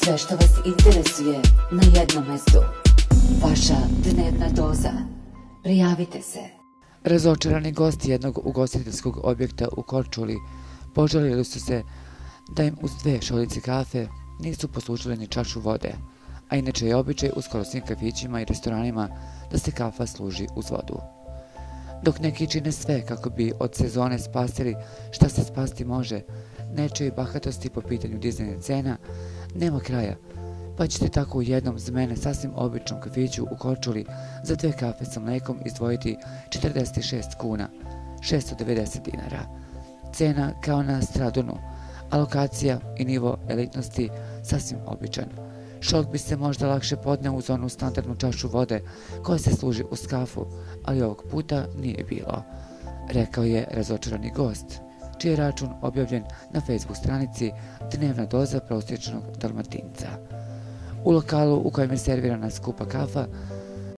Sve što vas interesuje na jednom mestu. Vaša dnevna doza. Prijavite se. Razočarani gosti jednog ugostiteljskog objekta u Korčuli požalili su se da im uz 2 šoljice kafe nisu poslužili ni čašu vode, a inače je običaj u skoro svim kafićima i restoranima da se kafa služi uz vodu. Dok neki čine sve kako bi od sezone spasili šta se spasti može, nečoj bahatosti po pitanju dizanja cena nema kraja, pa ćete tako u jednom za mene sasvim običnom kafiću u Korčuli za 2 kafe sa mlekom izdvojiti 46 kuna, 690 dinara. Cena kao na Stradunu, a lokacija i nivo elitnosti sasvim običan. Šok bi se možda lakše podneo uz onu standardnu čašu vode koja se služi uz kafu, ali ovog puta nije bilo, rekao je razočarani gost, čiji je račun objavljen na Facebook stranici Dnevna doza prosječnog Dalmatinca. U lokalu u kojem je servirana skupa kafa